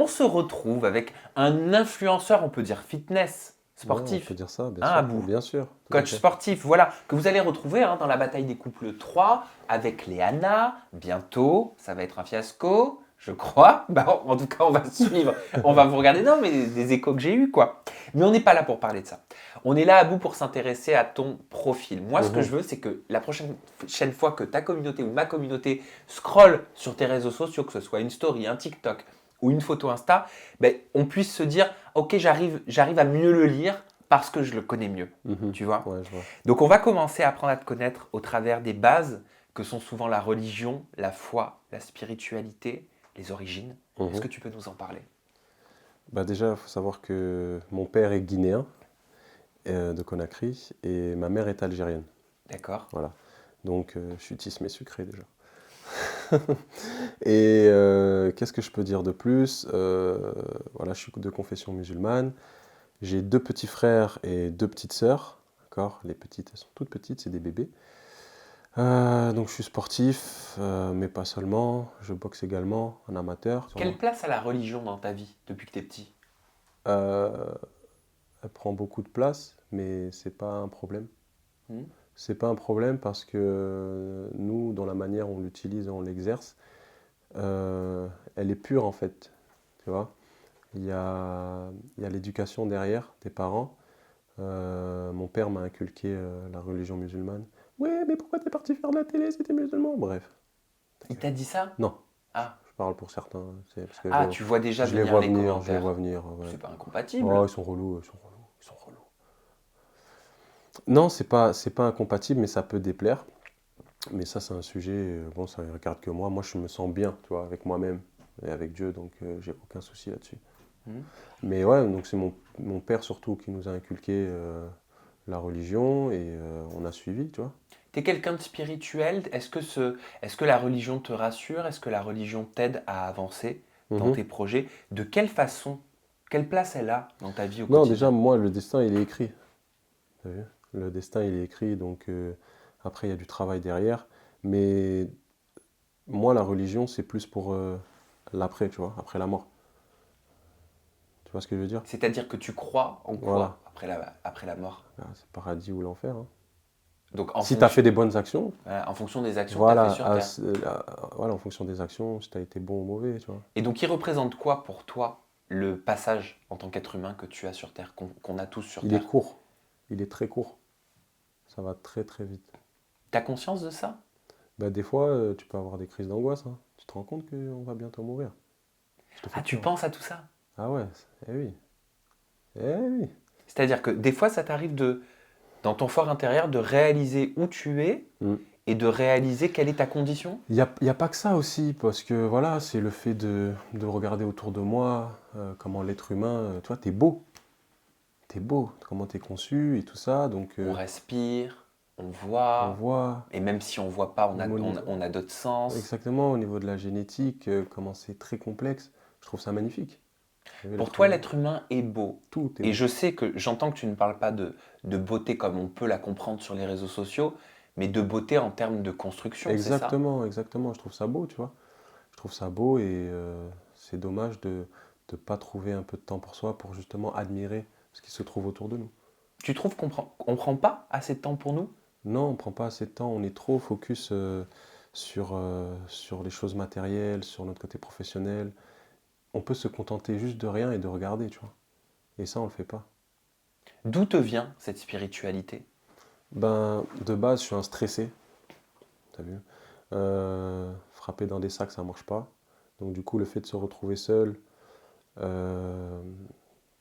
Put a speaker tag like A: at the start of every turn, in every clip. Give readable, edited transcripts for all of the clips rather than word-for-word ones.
A: on se retrouve avec un influenceur, on peut dire fitness,
B: Ouais, on
A: sportif,
B: peut dire ça, bien
A: hein,
B: sûr.
A: Abou,
B: Bien sûr, tout à
A: coach
B: fait.
A: sportif, voilà, que vous allez retrouver dans la bataille des couples 3 avec Léana, bientôt, ça va être un fiasco, je crois. Bah, en tout cas, on va suivre, on va vous regarder. Non, mais des échos que j'ai eus, quoi. Mais on n'est pas là pour parler de ça. On est là, Abou, pour s'intéresser à ton profil. Moi, ce que je
B: Mhm.
A: veux, c'est que la prochaine fois que ta communauté ou ma communauté scrolle sur tes réseaux sociaux, que ce soit une story, un TikTok ou une photo Insta, ben, on puisse se dire, ok, j'arrive à mieux le lire parce que je le connais mieux.
B: Mhm.
A: Tu vois?
B: Ouais, je vois.
A: Donc, on va commencer à apprendre à te connaître au travers des bases que sont souvent la religion, la foi, la spiritualité, les origines. Est-ce
B: Mhm.
A: que tu peux nous en parler?
B: Bah déjà, il faut savoir que mon père est guinéen, de Conakry, et ma mère est algérienne.
A: D'accord.
B: Voilà. Donc, je suis tismé sucré déjà. Et qu'est-ce que je peux dire de plus? Voilà, je suis de confession musulmane. J'ai deux petits frères et deux petites sœurs. D'accord? Les petites, elles sont toutes petites, c'est des bébés. Donc je suis sportif, mais pas seulement. Je boxe également, en amateur.
A: Quelle place a la religion dans ta vie depuis que tu es petit?
B: Euh, Elle prend beaucoup de place, mais c'est pas un problème.
A: Hmm.
B: C'est pas un problème parce que nous, dans la manière dont on l'utilise et on l'exerce, euh, elle est pure en fait. Tu vois? Il y a l'éducation derrière des parents. Mon père m'a inculqué la religion musulmane. Ouais, mais pourquoi t'es parti faire de la télé si t'es musulman? Bref, ta
A: Il
B: gueule.
A: t'a dit ça?
B: Non,
A: Ah.
B: je parle pour certains, c'est parce que
A: Ah, tu vois déjà
B: je les
A: venir
B: vois
A: les
B: venir, je les vois
A: commentaires.
B: venir. Ouais.
A: C'est pas
B: Oh,
A: incompatible.
B: ils sont relous, ils sont relous, ils sont relous. Non, c'est pas incompatible, mais ça peut déplaire. Mais ça, c'est un sujet, bon, ça ne regarde que moi. Moi, je me sens bien, tu vois, avec moi-même et avec Dieu, donc j'ai aucun souci là-dessus.
A: Hmm.
B: Mais ouais, donc c'est mon père surtout qui nous a inculqué la religion et on a suivi, tu vois.
A: T'es quelqu'un de spirituel? Est-ce que la religion te rassure? Est-ce que la religion t'aide à avancer dans
B: Mhm.
A: tes projets? De quelle façon? Quelle place elle a dans ta vie au
B: Non, déjà,
A: quotidien?
B: moi, le destin, il est écrit. T'as vu? Le destin, il est écrit, donc après, il y a du travail derrière. Mais moi, la religion, c'est plus pour l'après, tu vois, après la mort. Tu vois ce que je veux dire?
A: C'est-à-dire que tu crois en
B: Voilà.
A: quoi après la mort?
B: Ah, c'est paradis ou l'enfer, hein.
A: Donc
B: Si tu as fait des bonnes actions,
A: en fonction des actions que tu as fait
B: voilà,
A: sur Terre.
B: voilà, en fonction des actions, si tu as été bon ou mauvais, tu vois.
A: Et donc il représente quoi pour toi le passage en tant qu'être humain que tu as sur Terre, qu'on a tous sur
B: Il est
A: Terre?
B: court, il est très court, ça va très très vite.
A: T'as conscience de ça?
B: Bah, des fois, tu peux avoir des crises d'angoisse, hein. Tu te rends compte qu'on va bientôt mourir. Je te fais
A: Ah, tu
B: peur.
A: penses à tout ça?
B: Ah ouais, eh oui, eh oui.
A: C'est-à-dire que des fois ça t'arrive dans ton fort intérieur, de réaliser où tu es
B: Mm.
A: et de réaliser quelle est ta condition?
B: Il y a pas que ça aussi, parce que voilà, c'est le fait de regarder autour de moi, comment l'être humain, tu vois, t'es beau, comment t'es conçu et tout ça, donc
A: On respire, on
B: on
A: voit,
B: voit,
A: et même si on voit pas,
B: même au niveau,
A: on a d'autres sens.
B: exactement au niveau de la génétique, comment c'est très complexe, je trouve ça magnifique. Vous savez,
A: Pour
B: l'être
A: toi,
B: humain,
A: l'être humain est beau.
B: tout est
A: Et
B: beau.
A: je sais que j'entends que tu ne parles pas de beauté comme on peut la comprendre sur les réseaux sociaux, mais de beauté en termes de construction, c'est ça?
B: Exactement, exactement, je trouve ça beau, tu vois. Je trouve ça beau et c'est dommage de ne pas trouver un peu de temps pour soi pour justement admirer ce qui se trouve autour de nous.
A: Tu trouves on prend pas assez de temps pour nous?
B: Non, on prend pas assez de temps, on est trop focus sur les choses matérielles, sur notre côté professionnel. On peut se contenter juste de rien et de regarder, tu vois. Et ça, on le fait pas.
A: D'où te vient cette spiritualité?
B: Ben, de base, je suis un stressé, t'as vu. Frapper dans des sacs, ça marche pas. Donc du coup, le fait de se retrouver seul, euh,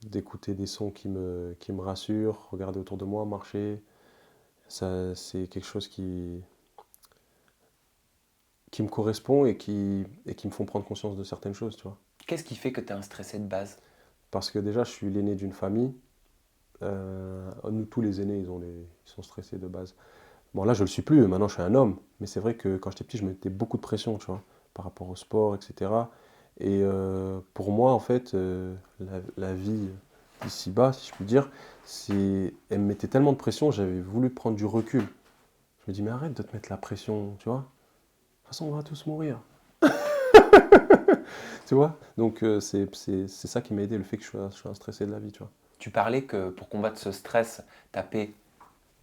B: d'écouter des sons qui me rassurent, regarder autour de moi, marcher, ça, c'est quelque chose qui me correspond et qui me font prendre conscience de certaines choses, tu vois.
A: Qu'est-ce qui fait que tu es un stressé de base?
B: Parce que déjà, je suis l'aîné d'une famille. Nous, tous les aînés, ils sont stressés de base. Bon, là, je le suis plus. Maintenant, je suis un homme. Mais c'est vrai que quand j'étais petit, je mettais beaucoup de pression, tu vois, par rapport au sport, etc. Et pour moi, en fait, la vie ici-bas, si je puis dire, elle me mettait tellement de pression, j'avais voulu prendre du recul. Je me dis, mais arrête de te mettre la pression, tu vois. De toute façon, on va tous mourir. Tu tu vois. Donc c'est ça qui m'a aidé, le fait que je suis un stressé de la vie, tu vois.
A: Tu parlais que pour combattre ce stress, taper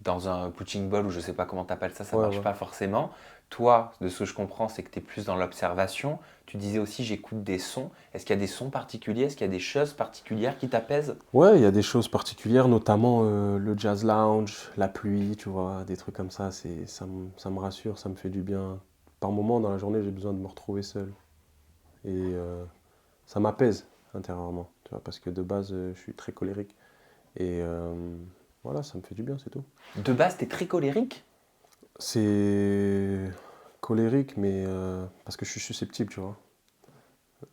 A: dans un punching ball ou je sais pas comment t'appelles ça
B: Ouais,
A: marche
B: ouais.
A: pas forcément. Toi, de ce que je comprends, c'est que tu es plus dans l'observation. Tu disais aussi j'écoute des sons. Est-ce qu'il y a des sons particuliers? Est-ce qu'il y a des choses particulières qui t'apaisent?
B: Ouais, il y a des choses particulières, notamment le jazz lounge, la pluie, tu vois, des trucs comme ça, ça me rassure, ça me fait du bien. Par moments dans la journée, j'ai besoin de me retrouver seul. Et ça m'apaise intérieurement, tu vois, parce que de base, je suis très colérique. Et voilà, ça me fait du bien, c'est tout.
A: De base, tu es très colérique?
B: C'est colérique, mais parce que je suis susceptible, tu vois.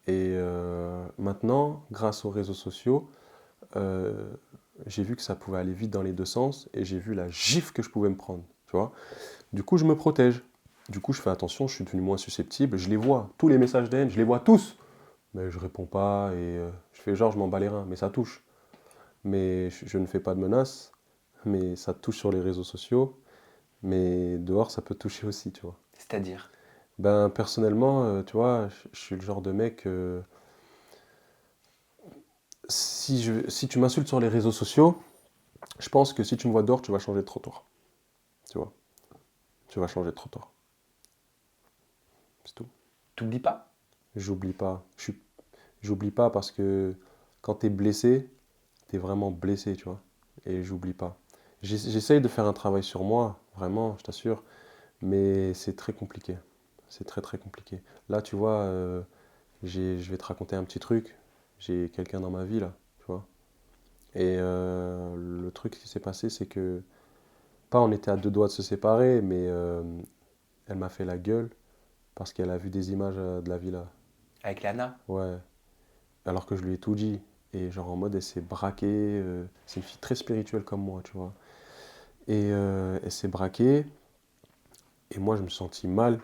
B: Et maintenant, grâce aux réseaux sociaux, euh, j'ai vu que ça pouvait aller vite dans les deux sens et j'ai vu la gifle que je pouvais me prendre, tu vois. Du coup, je me protège. Du coup, je fais attention, je suis devenu moins susceptible. Je les vois, tous les messages de haine, je les vois tous. Mais je réponds pas et je fais genre, je m'en bats les reins, mais ça touche. Mais je ne fais pas de menaces, mais ça touche sur les réseaux sociaux. Mais dehors, ça peut toucher aussi, tu vois.
A: C'est-à-dire?
B: Ben, personnellement, tu vois, je suis le genre de mec, si tu m'insultes sur les réseaux sociaux, je pense que si tu me vois dehors, tu vas changer de trottoir. Tu vois, tu vas changer de trottoir. C'est tout.
A: T'oublies pas?
B: J'oublie pas. J'oublie pas parce que quand t'es blessé, t'es vraiment blessé, tu vois. Et j'oublie pas. J'essaye de faire un travail sur moi, vraiment, je t'assure, mais c'est très compliqué. C'est très très compliqué. Là, tu vois, je vais te raconter un petit truc. J'ai quelqu'un dans ma vie, là, tu vois. Et le truc qui s'est passé, c'est que, pas on était à deux doigts de se séparer, mais elle m'a fait la gueule parce qu'elle a vu des images de la villa.
A: Avec Lana?
B: Ouais. Alors que je lui ai tout dit. Et genre en mode, elle s'est braquée. C'est une fille très spirituelle comme moi, tu vois. Et elle s'est braquée. Et moi, je me sentis mal.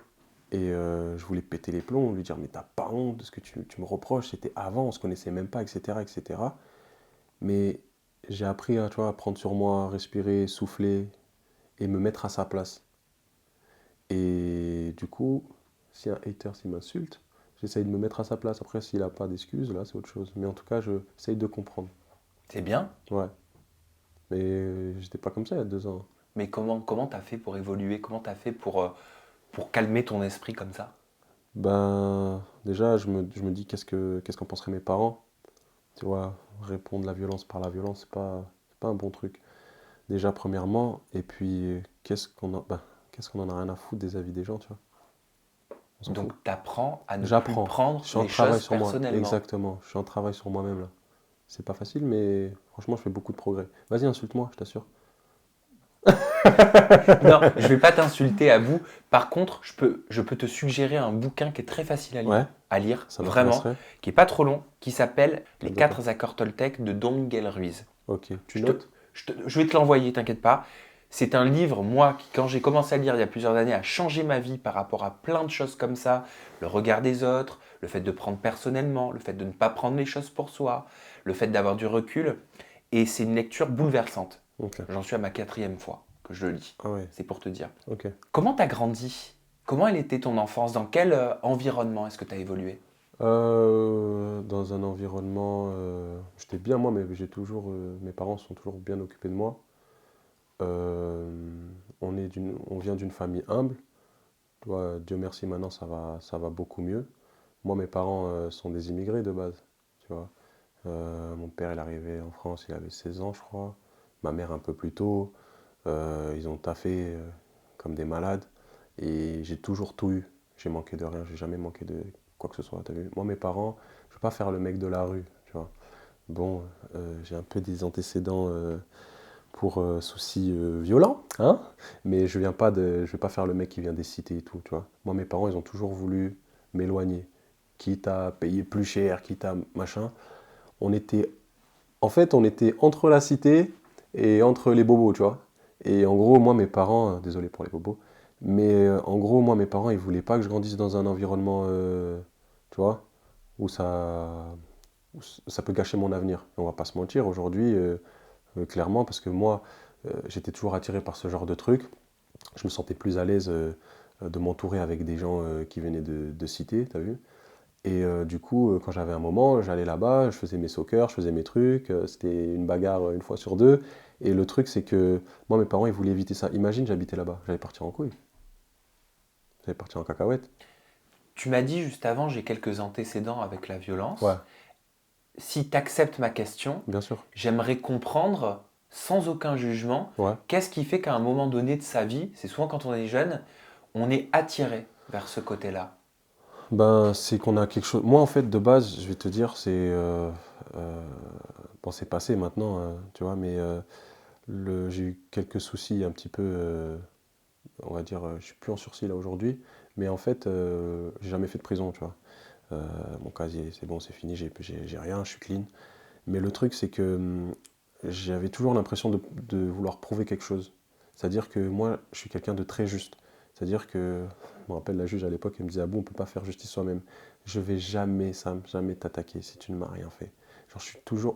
B: Et je voulais péter les plombs, lui dire, mais t'as pas honte de ce que tu me reproches, c'était avant, on se connaissait même pas, etc., etc. Mais j'ai appris tu vois, à prendre sur moi, respirer, souffler et me mettre à sa place. Et du coup, si un hater s'il m'insulte, j'essaye de me mettre à sa place. Après, s'il n'a pas d'excuses, là, c'est autre chose. Mais en tout cas, j'essaye de comprendre.
A: C'est bien.
B: Ouais. Mais j'étais pas comme ça il y a 2 ans.
A: Mais comment t'as fait pour évoluer? Comment t'as fait pour calmer ton esprit comme ça?
B: Ben, déjà, je me dis qu'est-ce qu'en penseraient mes parents. Tu vois, répondre la violence par la violence, c'est pas un bon truc. Déjà, premièrement, et puis, qu'est-ce qu'on en a rien à foutre des avis des gens, tu vois. On s'en fout.
A: Donc t'apprends à ne plus
B: J'apprends.
A: prendre
B: Je suis en
A: les
B: travail
A: choses
B: sur moi.
A: personnellement.
B: Exactement. Je suis en travail sur moi-même, là. C'est pas facile, mais franchement, je fais beaucoup de progrès. Vas-y, insulte-moi, je t'assure.
A: Non, je vais pas t'insulter à bout. Par contre, je peux te suggérer un bouquin qui est très facile
B: Ouais,
A: à lire,
B: ça
A: vraiment,
B: m'intéresserait.
A: qui est pas trop long, qui s'appelle Les
B: De quoi?
A: 4 accords Toltec de Don Miguel Ruiz.
B: Ok, tu
A: Je, te-
B: notes?
A: je vais te l'envoyer, t'inquiète pas. C'est un livre, moi, qui, quand j'ai commencé à le lire il y a plusieurs années, a changé ma vie par rapport à plein de choses comme ça. Le regard des autres, le fait de prendre personnellement, le fait de ne pas prendre les choses pour soi, le fait d'avoir du recul. Et c'est une lecture bouleversante.
B: Ok.
A: J'en suis à ma 4e fois que je le lis.
B: Ah ouais,
A: C'est pour te dire.
B: ok.
A: Comment t'as grandi? Comment elle était ton enfance? Dans quel environnement est-ce que t'as évolué?
B: Dans un environnement, j'étais bien moi, mais mes parents sont toujours bien occupés de moi. On vient d'une famille humble. Tu vois, Dieu merci, maintenant ça va beaucoup mieux. Moi, mes parents sont des immigrés de base, tu vois. Mon père, il est arrivé en France, il avait 16 ans, je crois. Ma mère un peu plus tôt. Ils ont taffé comme des malades. Et j'ai toujours tout eu. J'ai manqué de rien, j'ai jamais manqué de quoi que ce soit, t'as vu. Moi, mes parents, je veux pas faire le mec de la rue, tu vois. Bon, j'ai un peu des antécédents pour soucis violents, hein, mais je vais pas faire le mec qui vient des cités et tout, tu vois. Moi, mes parents, ils ont toujours voulu m'éloigner, quitte à payer plus cher, quitte à machin. On était, on était entre la cité et entre les bobos, tu vois. Et en gros, moi, mes parents, désolé pour les bobos, mais en gros, moi, mes parents, ils voulaient pas que je grandisse dans un environnement, tu vois, où ça peut gâcher mon avenir. On va pas se mentir, aujourd'hui, clairement, parce que moi, j'étais toujours attiré par ce genre de truc. Je me sentais plus à l'aise de m'entourer avec des gens qui venaient de cité, t'as vu? Et du coup, quand j'avais un moment, j'allais là-bas, je faisais mes soccer, je faisais mes trucs, c'était une bagarre une fois sur deux. Et le truc, c'est que moi, mes parents, ils voulaient éviter ça. Imagine, j'habitais là-bas, j'allais partir en couille, j'allais partir en cacahuète.
A: Tu m'as dit juste avant, j'ai quelques antécédents avec la
B: Ouais,
A: violence. Si tu acceptes ma question,
B: bien sûr.
A: j'aimerais comprendre, sans aucun jugement,
B: Ouais.
A: qu'est-ce qui fait qu'à un moment donné de sa vie, c'est souvent quand on est jeune, on est attiré vers ce côté-là.
B: Ben, c'est qu'on a quelque chose. Moi, en fait, de base, je vais te dire, euh, bon, c'est passé maintenant, tu vois, mais j'ai eu quelques soucis un petit peu. On va dire, je suis plus en sursis là aujourd'hui, mais en fait, j'ai jamais fait de prison, tu vois. Mon casier, c'est bon, c'est fini, j'ai rien, je suis clean. Mais le truc, c'est que j'avais toujours l'impression de vouloir prouver quelque chose. C'est-à-dire que moi, je suis quelqu'un de très juste. C'est-à-dire que, je me rappelle la juge à l'époque, elle me disait, ah bon, on peut pas faire justice soi-même. Je vais jamais, Sam, jamais t'attaquer si tu ne m'as rien fait. Genre,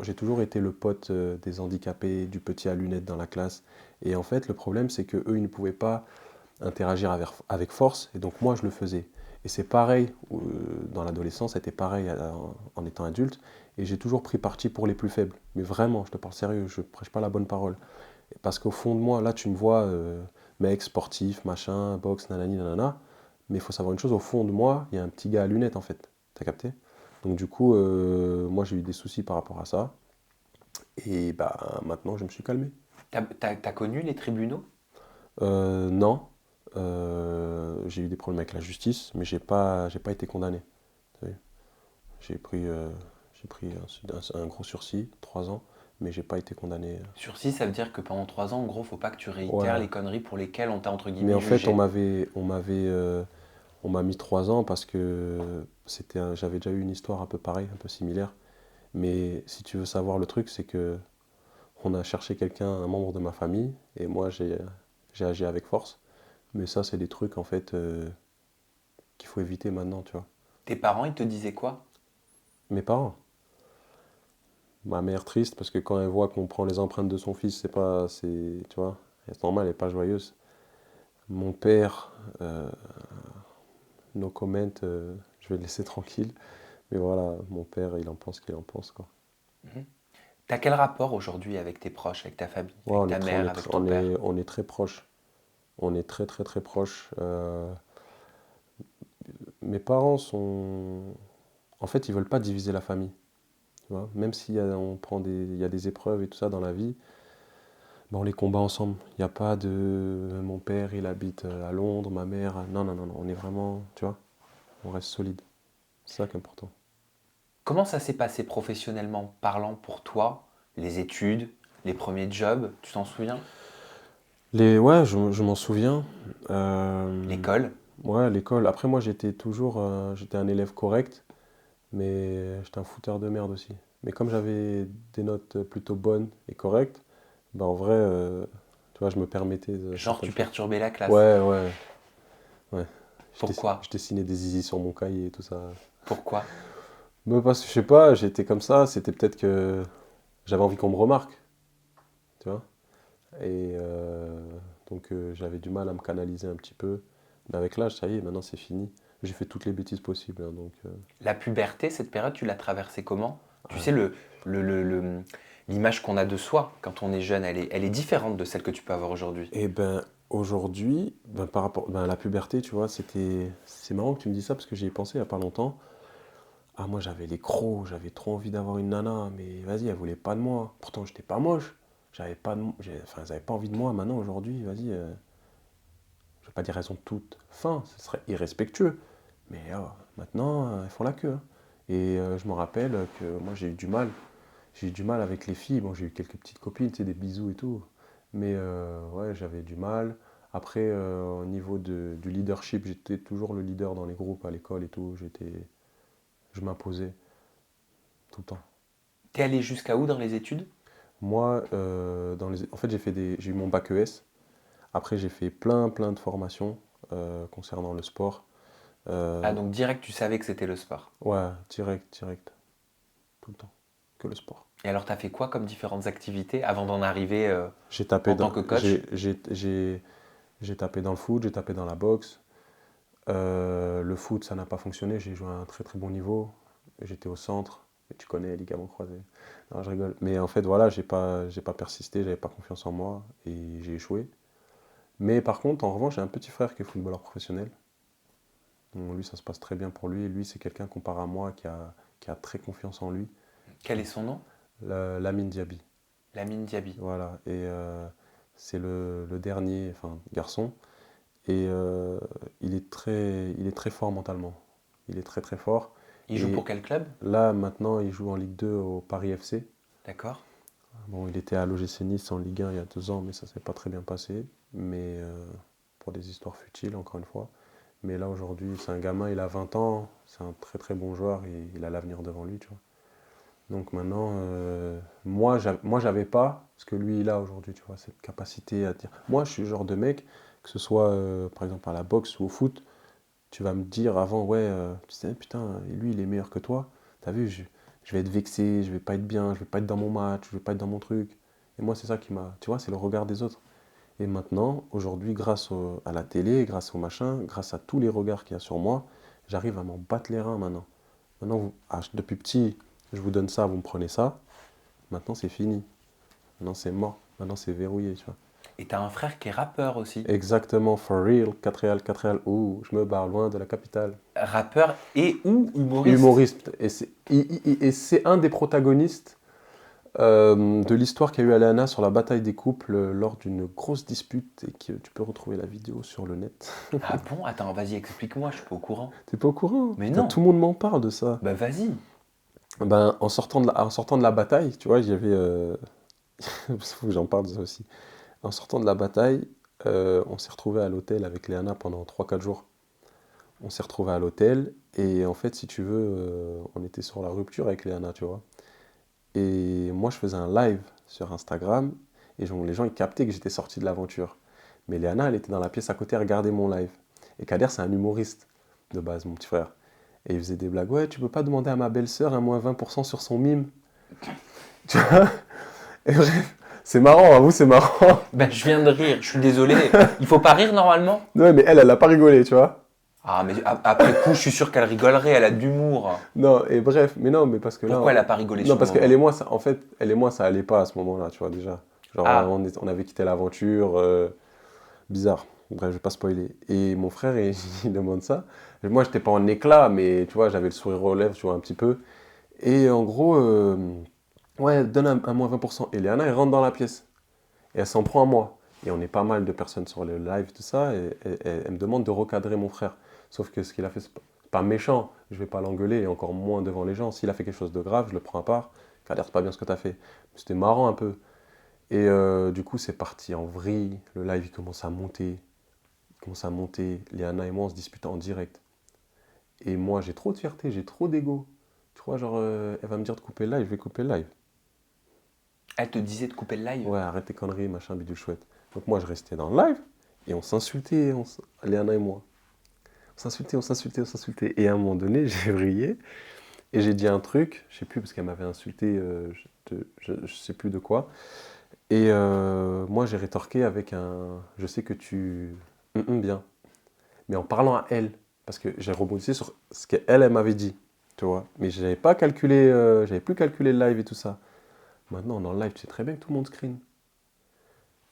B: j'ai toujours été le pote des handicapés, du petit à lunettes dans la classe. Et en fait, le problème, c'est que eux, ils ne pouvaient pas interagir avec force, et donc moi je le faisais. Et c'est pareil, dans l'adolescence, c'était pareil en étant adulte, et j'ai toujours pris parti pour les plus faibles. Mais vraiment, je te parle sérieux, je prêche pas la bonne parole. Parce qu'au fond de moi, là tu me vois, mec, sportif, machin, boxe, nanani, nanana, mais il faut savoir une chose, au fond de moi, il y a un petit gars à lunettes en fait. T'as capté? Donc du coup, moi j'ai eu des soucis par rapport à ça, et bah maintenant je me suis calmé.
A: T'as connu les tribunaux?
B: Non. J'ai eu des problèmes avec la justice, mais j'ai pas été condamné. T'as vu. J'ai pris, j'ai pris un gros sursis, 3 ans, mais j'ai pas été condamné.
A: Sursis, ça veut dire que pendant 3 ans, en gros, faut pas que tu réitères
B: Ouais.
A: les conneries pour lesquelles on t'a entre
B: Mais
A: guillemets
B: en fait,
A: jugé.
B: on m'a mis 3 ans parce que j'avais déjà eu une histoire un peu pareille, un peu similaire. Mais si tu veux savoir le truc, c'est que on a cherché quelqu'un, un membre de ma famille, et moi j'ai agi avec force. Mais ça, c'est des trucs en fait qu'il faut éviter maintenant, tu vois.
A: Tes parents, ils te disaient quoi?
B: Mes parents. Ma mère triste parce que quand elle voit qu'on prend les empreintes de son fils, tu vois, c'est normal, elle n'est pas joyeuse. Mon père, no comment, je vais le laisser tranquille. Mais voilà, mon père, il en pense qu'il en pense, quoi.
A: Mhm. T'as quel rapport aujourd'hui avec tes proches, avec ta famille,
B: Ouais,
A: avec ta mère, avec ton père?
B: on est très proches. On est très, très, très proches. Mes parents sont... En fait, ils veulent pas diviser la famille. Tu vois. Même si il y a des épreuves et tout ça dans la vie, ben, on les combat ensemble. Il n'y a pas de mon père, il habite à Londres, ma mère. Non, non, non, non. On est vraiment, tu vois, on reste solide. C'est ça qui est important.
A: Comment ça s'est passé professionnellement parlant pour toi? Les études, les premiers jobs, tu t'en souviens?
B: Ouais, je m'en souviens. Euh,
A: L'école?
B: ouais, l'école. Après, moi, j'étais un élève correct, mais j'étais un fouteur de merde aussi. Mais comme j'avais des notes plutôt bonnes et correctes, ben en vrai, tu vois, je me permettais de
A: Genre,
B: certaines
A: tu
B: choses.
A: perturbais la classe.
B: Ouais, ouais, ouais. Je
A: Pourquoi?
B: dessinais des zizi sur mon cahier et tout ça.
A: Pourquoi?
B: Mais parce que je sais pas, j'étais comme ça, c'était peut-être que j'avais envie qu'on me remarque, tu vois. Et donc j'avais du mal à me canaliser un petit peu. Mais avec l'âge, ça y est, maintenant c'est fini. J'ai fait toutes les bêtises possibles, hein, donc
A: La puberté, cette période, tu l'as traversée comment? Tu
B: ouais.
A: sais, l'image qu'on a de soi quand on est jeune, elle est différente de celle que tu peux avoir aujourd'hui.
B: Et ben aujourd'hui, ben, par rapport ben, à la puberté, tu vois, c'est marrant que tu me dis ça parce que j'y ai pensé il y a pas longtemps. Ah moi j'avais les crocs, j'avais trop envie d'avoir une nana, mais vas-y, elle voulait pas de moi. Pourtant j'étais pas moche. J'avais pas de, enfin, elles avaient pas envie de moi. Maintenant aujourd'hui, vas-y, je vais pas dire elles ont toutes faim, ce serait irrespectueux. Mais maintenant, elles font la queue, hein. Et je me rappelle que moi j'ai eu du mal. J'ai eu du mal avec les filles. Bon, j'ai eu quelques petites copines, tu sais, des bisous et tout. Mais ouais, j'avais du mal. Après, au niveau du leadership, j'étais toujours le leader dans les groupes à l'école et tout. Je m'imposais tout le temps.
A: T'es allé jusqu'à où dans les études?
B: Moi, en fait, j'ai eu mon bac ES. Après, j'ai fait plein de formations concernant le sport.
A: Ah,
B: Euh,
A: donc direct, tu savais que c'était le sport.
B: ouais, direct, tout le temps. Que le sport.
A: Et alors, t'as fait quoi comme différentes activités avant d'en arriver
B: J'ai tapé
A: en tant
B: dans,
A: que coach?
B: j'ai tapé dans le foot, j'ai tapé dans la boxe. Le foot, ça n'a pas fonctionné. J'ai joué à un très très bon niveau. J'étais au centre. Et tu connais, ligament croisé. Non, je rigole. Mais en fait, voilà, j'ai pas persisté, j'avais pas confiance en moi et j'ai échoué. Mais par contre, en revanche, j'ai un petit frère qui est footballeur professionnel. Donc, lui, ça se passe très bien pour lui. Lui, c'est quelqu'un comparé à moi qui a très confiance en lui.
A: Quel est son nom?
B: Lamine Diaby.
A: Lamine Diaby.
B: Voilà. Et c'est le dernier, enfin, garçon. Et il est très fort mentalement. Il est très très fort.
A: Il joue
B: Et
A: pour quel club?
B: là, maintenant, il joue en Ligue 2 au Paris FC.
A: D'accord.
B: Bon, il était à l'OGC Nice en Ligue 1 il y a 2 ans, mais ça s'est pas très bien passé. Mais pour des histoires futiles, encore une fois. Mais là, aujourd'hui, c'est un gamin, il a 20 ans, c'est un très très bon joueur et il a l'avenir devant lui, tu vois. Donc maintenant, moi, j'avais pas ce que lui, il a aujourd'hui, tu vois, cette capacité à dire. Moi, je suis le genre de mec, que ce soit par exemple à la boxe ou au foot, tu vas me dire avant, ouais, tu sais, putain, lui, il est meilleur que toi. T'as vu, je vais être vexé, je vais pas être bien, je vais pas être dans mon match, je vais pas être dans mon truc. Et moi, c'est ça qui m'a. Tu vois, c'est le regard des autres. Et maintenant, aujourd'hui, à la télé, grâce au machin, grâce à tous les regards qu'il y a sur moi, j'arrive à m'en battre les reins maintenant. Maintenant, depuis petit, je vous donne ça, vous me prenez ça. Maintenant, c'est fini. Maintenant, c'est mort. Maintenant, c'est verrouillé, tu vois.
A: Et t'as un frère qui est rappeur aussi.
B: Exactement, for real, 4 réal, 4 réal. Ouh, je me barre loin de la capitale.
A: Rappeur et ou humoriste.
B: Humoriste. Et c'est un des protagonistes de l'histoire qu'il y a eu à l'ANA sur la bataille des couples lors d'une grosse dispute et que tu peux retrouver la vidéo sur le net.
A: Ah bon? Attends, vas-y, explique-moi, je suis pas au courant.
B: T'es pas au courant?
A: Mais
B: Putain,
A: non.
B: tout le monde m'en parle de ça.
A: Bah vas-y.
B: Ben, en sortant de la bataille, tu vois, il y avait. Il faut que j'en parle de ça aussi. En sortant de la bataille, on s'est retrouvé à l'hôtel avec Léana pendant 3 4 jours. On s'est retrouvé à l'hôtel et en fait, si tu veux, on était sur la rupture avec Léana, tu vois. Et moi, je faisais un live sur Instagram et les gens ils captaient que j'étais sorti de l'aventure. Mais Léana, elle était dans la pièce à côté à regarder mon live. Et Kader, c'est un humoriste de base, mon petit frère. Et il faisait des blagues. Ouais, tu peux pas demander à ma belle-sœur un moins 20% sur son mime. Tu vois. Et bref, c'est marrant, à vous, c'est marrant.
A: Bah je viens de rire, je suis désolé. Il faut pas rire normalement?
B: Ouais, mais elle a pas rigolé, tu vois.
A: Ah mais après coup, je suis sûr qu'elle rigolerait, elle a de l'humour.
B: Non, et bref, mais non, mais parce que là.
A: Pourquoi elle a pas rigolé
B: Non,
A: sur le
B: parce
A: moment?
B: qu'elle et moi, en fait, elle et moi, ça allait pas à ce moment-là, tu vois, déjà. Genre,
A: Ah,
B: on avait quitté l'aventure, bizarre. Bref, je vais pas spoiler. Et mon frère, il demande ça. Et moi, j'étais pas en éclat, mais tu vois, j'avais le sourire aux lèvres, tu vois, un petit peu. Et en gros, ouais, donne un moins 20%. Et Léana, elle rentre dans la pièce. Et elle s'en prend à moi. Et on est pas mal de personnes sur le live, tout ça. Et elle me demande de recadrer mon frère. Sauf que ce qu'il a fait, c'est pas méchant. Je vais pas l'engueuler, et encore moins devant les gens. S'il a fait quelque chose de grave, je le prends à part. Kader, c'est pas bien ce que tu as fait. C'était marrant un peu. Et du coup, c'est parti en vrille. Le live, il commence à monter. Il commence à monter. Léana et moi, on se dispute en direct. Et moi, j'ai trop de fierté, j'ai trop d'ego. Tu vois, genre, elle va me dire de couper le live, je vais couper le live.
A: elle te disait de couper le live?
B: Ouais, arrête tes conneries, machin, bidule chouette. Donc moi, je restais dans le live et on s'insultait, Léana et moi. On s'insultait, on s'insultait, on s'insultait. Et à un moment donné, j'ai brillé et j'ai dit un truc, je sais plus parce qu'elle m'avait insulté, je sais plus de quoi. Et moi, j'ai rétorqué avec un je sais que tu. Bien. Mais en parlant à elle, parce que j'ai rebondi sur ce qu'elle elle m'avait dit, tu vois. Mais j'avais plus calculé le live et tout ça. Maintenant, dans le live, tu sais très bien que tout le monde screen.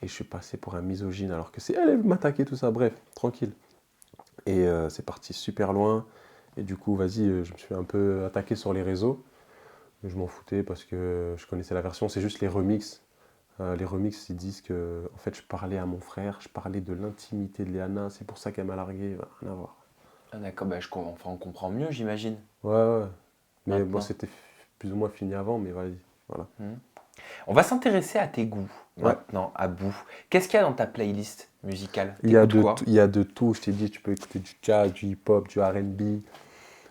B: Et je suis passé pour un misogyne alors que c'est elle, elle m'attaquait, tout ça. Bref, tranquille. Et c'est parti super loin. Et du coup, vas-y, je me suis un peu attaqué sur les réseaux. Mais je m'en foutais parce que je connaissais la version. C'est juste les remixes. Les remixes, ils disent que en fait, je parlais à mon frère, je parlais de l'intimité de Léana. C'est pour ça qu'elle m'a largué. Rien à voir.
A: Ah, d'accord, bah, enfin, on comprend mieux, j'imagine.
B: Ouais, ouais. Mais bon,
A: Maintenant.
B: c'était plus ou moins fini avant, mais vas-y. Voilà.
A: Hmm. On va s'intéresser à tes goûts
B: Ouais.
A: maintenant, à bout. Qu'est-ce qu'il y a dans ta playlist musicale?
B: Il y a
A: T'écoutes quoi?
B: il y a de tout. Je t'ai dit, tu peux écouter du jazz, du hip-hop, du R&B.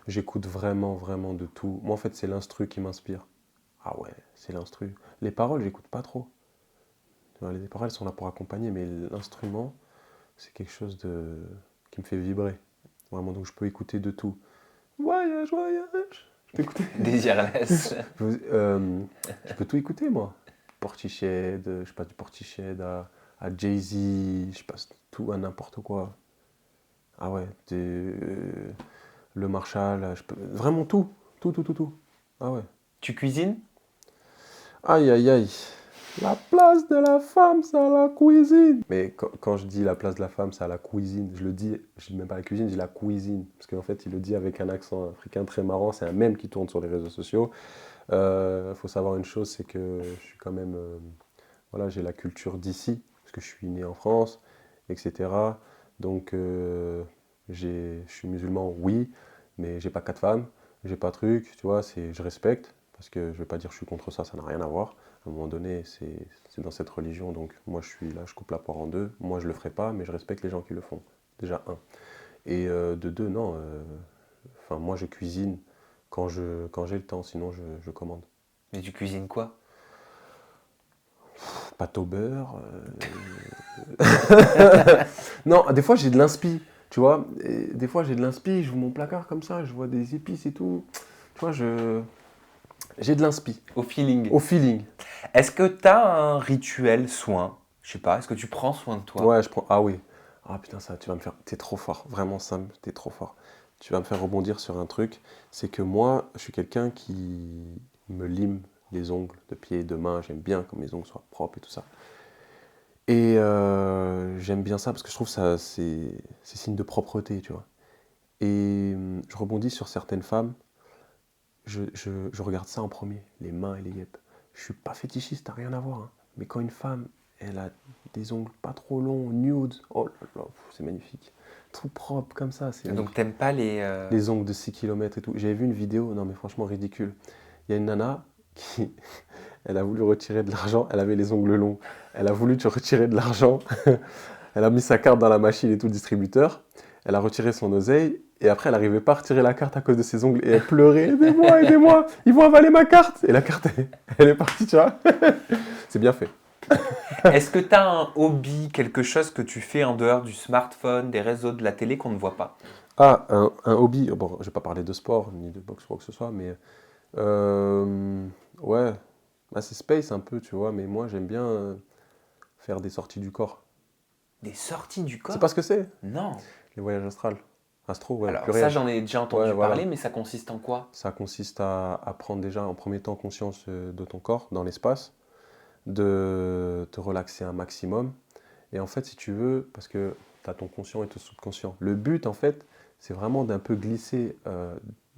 B: J'écoute vraiment, vraiment de tout. Moi, en fait, c'est l'instru qui m'inspire. Ah ouais, c'est l'instru. Les paroles, j'écoute pas trop. Tu vois, les paroles sont là pour accompagner, mais l'instrument, c'est quelque chose qui me fait vibrer. Vraiment, donc je peux écouter de tout. Voyage, voyage. Je peux écouter.
A: Désirless.
B: Je peux tout écouter, moi. Portiched, je passe du Portiched à Jay-Z, je passe tout à n'importe quoi. Ah ouais, le Marshall, vraiment tout. Tout, tout, tout, tout. Ah ouais.
A: Tu cuisines?
B: Aïe, aïe, aïe. La place de la femme, c'est à la cuisine. Mais quand je dis la place de la femme, c'est à la cuisine, je dis même pas la cuisine, je dis la cuisine. Parce qu'en fait, il le dit avec un accent africain très marrant. C'est un mème qui tourne sur les réseaux sociaux. Faut savoir une chose, c'est que je suis quand même. Voilà, j'ai la culture d'ici, parce que je suis né en France, etc. Donc, je suis musulman, oui, mais j'ai pas 4 femmes, j'ai pas truc, tu vois, je respecte, parce que je vais pas dire que je suis contre ça, ça n'a rien à voir. À un moment donné, c'est dans cette religion, donc moi je suis là, je coupe la poire en deux. Moi je le ferai pas, mais je respecte les gens qui le font. Déjà un. Et de deux, non. Enfin, moi je cuisine quand j'ai le temps, sinon je commande.
A: Mais tu cuisines quoi?
B: Pâte au beurre. Non, des fois j'ai de l'inspi, tu vois. Et des fois j'ai de l'inspi, j'ouvre mon placard comme ça, je vois des épices et tout. Tu vois, j'ai de l'inspi.
A: Au feeling.
B: Au feeling.
A: Est-ce que tu as un rituel soin? Je sais pas, est-ce que tu prends soin de toi?
B: Ouais, je prends. Ah oui. Ah putain, ça, tu vas me faire. T'es trop fort. Vraiment, Sam, t'es trop fort. Tu vas me faire rebondir sur un truc. C'est que moi, je suis quelqu'un qui me lime les ongles de pied et de main. J'aime bien que mes ongles soient propres et tout ça. Et j'aime bien ça parce que je trouve ça, c'est signe de propreté, tu vois. Et je rebondis sur certaines femmes. Je regarde ça en premier, les mains et les yeux. Je suis pas fétichiste, t'as rien à voir, hein. Mais quand une femme, elle a des ongles pas trop longs, nude, oh là là, c'est magnifique. Tout propre comme ça, c'est
A: Donc
B: magnifique.
A: t'aimes pas les...
B: Les ongles de 6 km et tout. J'avais vu une vidéo, non mais franchement ridicule. Il y a une nana qui, elle a voulu retirer de l'argent, elle avait les ongles longs. Elle a voulu te retirer de l'argent, elle a mis sa carte dans la machine et tout, le distributeur. Elle a retiré son oseille et après elle n'arrivait pas à retirer la carte à cause de ses ongles et elle pleurait, aidez-moi, aidez-moi, ils vont avaler ma carte. Et la carte, elle est partie, tu vois. C'est bien fait.
A: Est-ce que tu as un hobby, quelque chose que tu fais en dehors du smartphone, des réseaux, de la télé qu'on ne voit pas?
B: Ah, un hobby, bon, je vais pas parler de sport, ni de boxe, quoi que ce soit, mais ouais, bah, c'est space un peu, tu vois, mais moi j'aime bien faire des sorties du corps.
A: Des sorties du
B: C'est
A: corps?
B: pas ce que c'est,
A: Non.
B: les voyages astrales. Astro, ouais,
A: Alors
B: pluriel.
A: ça, j'en ai déjà entendu
B: Ouais, voilà.
A: parler, mais ça consiste en quoi?
B: Ça consiste à prendre déjà en premier temps conscience de ton corps dans l'espace, de te relaxer un maximum. Et en fait, si tu veux, parce que tu as ton conscient et ton subconscient, le but, en fait, c'est vraiment d'un peu glisser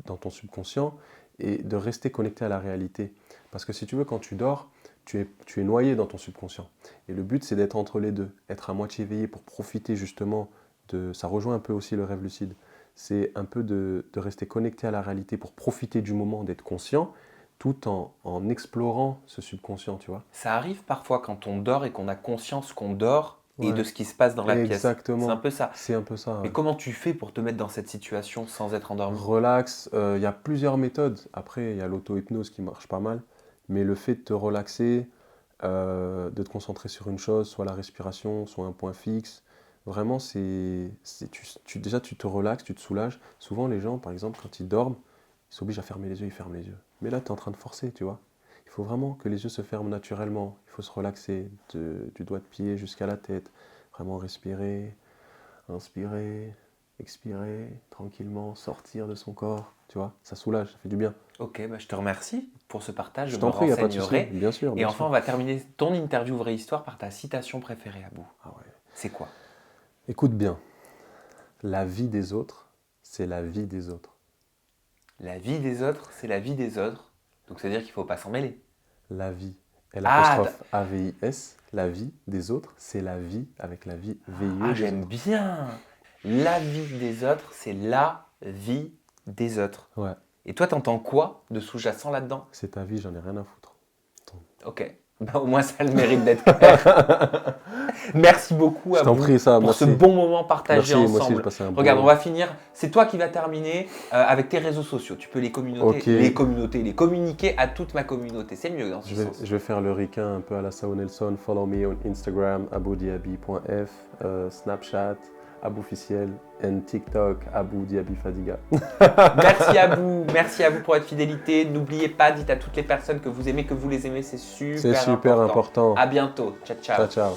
B: dans ton subconscient et de rester connecté à la réalité. Parce que si tu veux, quand tu dors, tu es noyé dans ton subconscient. Et le but, c'est d'être entre les deux, être à moitié éveillé pour profiter justement de... Ça rejoint un peu aussi le rêve lucide. C'est un peu de rester connecté à la réalité pour profiter du moment, d'être conscient, tout en explorant ce subconscient, tu vois.
A: Ça arrive parfois quand on dort et qu'on a conscience qu'on dort et
B: Ouais.
A: de ce qui se passe dans la pièce.
B: Exactement.
A: C'est un peu ça.
B: C'est un peu ça.
A: Mais
B: Ouais.
A: comment tu fais pour te mettre dans cette situation sans être endormi?
B: Relax, il y a plusieurs méthodes. Après, il y a l'auto-hypnose qui marche pas mal. Mais le fait de te relaxer, de te concentrer sur une chose, soit la respiration, soit un point fixe, vraiment, déjà tu te relaxes, tu te soulages. Souvent, les gens, par exemple, quand ils dorment, ils s'obligent à fermer les yeux, ils ferment les yeux. Mais là, tu es en train de forcer, tu vois. Il faut vraiment que les yeux se ferment naturellement. Il faut se relaxer du doigt de pied jusqu'à la tête. Vraiment respirer, inspirer, expirer, tranquillement, sortir de son corps. Tu vois, ça soulage, ça fait du bien.
A: Ok, bah je te remercie pour ce partage, je
B: Je
A: me
B: t'en prie, il n'y a pas de souci.
A: renseignerai.
B: Bien sûr,
A: Et
B: bien
A: enfin,
B: sûr.
A: on va terminer ton interview vraie histoire par ta citation préférée, Abou.
B: Ah ouais.
A: C'est quoi?
B: Écoute bien. La vie des autres, c'est la vie des autres.
A: La vie des autres, c'est la vie des autres. Donc ça veut dire qu'il ne faut pas s'en mêler.
B: La vie.
A: Ah,
B: L'apostrophe A-V-I-S, la vie des autres, c'est la vie avec la vie VIE
A: Ah,
B: des
A: j'aime
B: autres.
A: bien. La vie des autres, c'est la vie des autres.
B: Ouais,
A: Et toi, t'entends quoi de sous-jacent là-dedans?
B: c'est ta vie, j'en ai rien à foutre.
A: Ok. Bah, au moins, ça a le mérite d'être clair. Merci beaucoup,
B: Je t'en
A: Abou,
B: prie, ça,
A: pour ce
B: merci.
A: bon moment partagé
B: Merci, moi aussi,
A: ensemble.
B: j'ai passé un bon
A: Regarde, on
B: moment.
A: va finir. C'est toi qui vas terminer avec tes réseaux sociaux. Tu peux les
B: Ok.
A: les communiquer à toute ma communauté. C'est mieux dans ce sens.
B: Je vais faire le ricain un peu à la Sao Nelson. Follow me on Instagram, aboudiaby.f, Snapchat, aboufficiel, and TikTok, Abou Diaby Fadiga.
A: Merci à vous pour votre fidélité. N'oubliez pas, dites à toutes les personnes que vous aimez, que vous les aimez, c'est super
B: C'est super important.
A: À bientôt. Ciao, ciao.
B: Ciao, ciao.